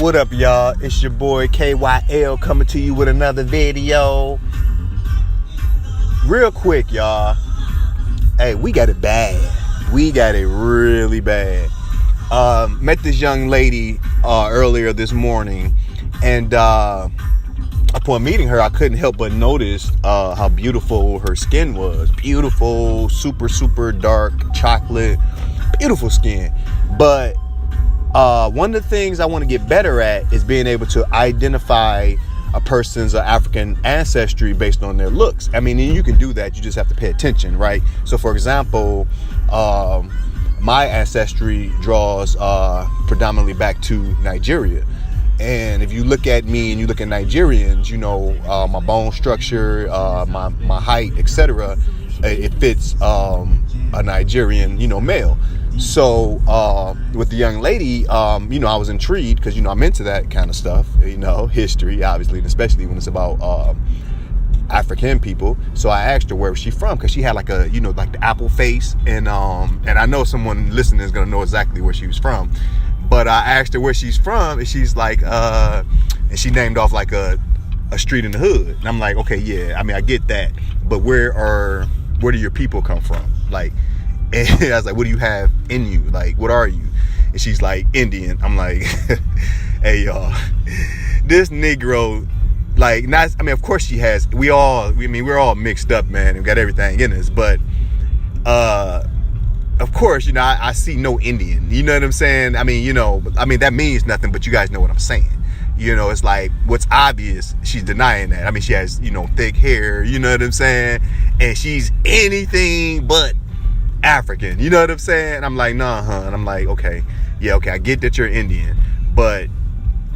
What up, y'all? It's your boy KYL coming to you with another video. Real quick, y'all. Hey, we got it bad. We got it really bad. Met this young lady earlier this morning, and upon meeting her, I couldn't help but notice how beautiful her skin was. Beautiful, super dark chocolate, beautiful skin. But one of the things I want to get better at is being able to identify a person's African ancestry based on their looks. I mean, you can do that. You just have to pay attention, right? So, for example, my ancestry draws predominantly back to Nigeria. And if you look at me and you look at Nigerians, you know, my bone structure, my height, etc., it fits a Nigerian, male. So with the young lady, I was intrigued because, I'm into that kind of stuff, history, obviously, and especially when it's about African people. So I asked her where was she from, because she had like a, like the apple face, and I know someone listening is gonna know exactly where she was from. But I asked her where she's from, and she's like, and she named off like a street in the hood. And I'm like, okay, yeah, I mean, I get that, but where do your people come from? Like, and I was like, what do you have in you? Like, what are you? And she's like, Indian. I'm like, hey, y'all, this Negro, like, of course she has, we're all mixed up, man, and got everything in us, but, of course, I see no Indian, you know what I'm saying? I mean, that means nothing, but you guys know what I'm saying. It's like, what's obvious, she's denying that. I mean, she has, thick hair, you know what I'm saying? And she's anything but African, you know what I'm saying? And I'm like, nah, huh? And I'm like, okay, yeah, okay, I get that you're Indian, but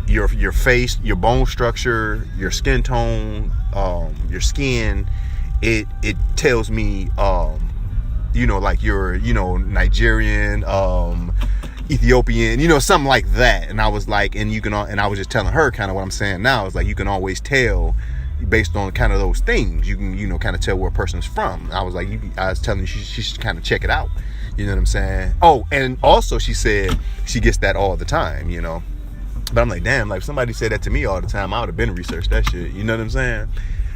your face, your bone structure, your skin tone, your skin, it tells me, like you're, Nigerian, Ethiopian, something like that. And I was like, and I was just telling her kind of what I'm saying now. It's like, you can always tell based on kind of those things. You can, kind of tell where a person's from. I was like, I was telling you, she should kind of check it out. You know what I'm saying? Oh, and also she said she gets that all the time, But I'm like, damn, like if somebody said that to me all the time, I would have been researched that shit. You know what I'm saying?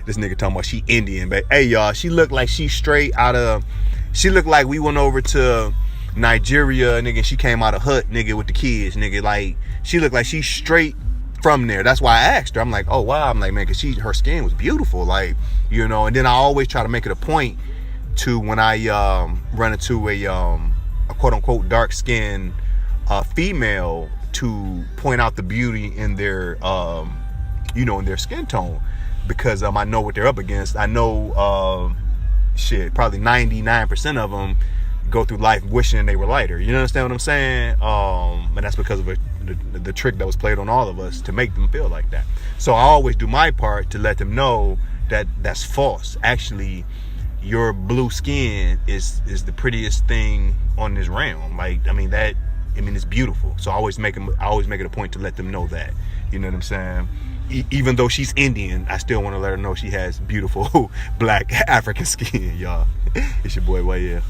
This nigga talking about she Indian, but hey, y'all, she looked like she straight out of, she looked like we went over to Nigeria, nigga, she came out of hut, nigga, with the kids, nigga. Like, she looked like she straight from there. That's why I asked her. I'm like, oh wow. I'm like, man, because her skin was beautiful, like, and then I always try to make it a point to, when I run into a quote unquote dark skinned female, to point out the beauty in their in their skin tone, because I know what they're up against. I know probably 99% of them go through life wishing they were lighter. You understand what I'm saying? And that's because of the trick that was played on all of us to make them feel like that. So I always do my part to let them know that that's false. Actually, your blue skin is the prettiest thing on this realm. Like, it's beautiful. So I always make it a point to let them know that. You know what I'm saying? Even though she's Indian, I still want to let her know she has beautiful black African skin, y'all. It's your boy YL.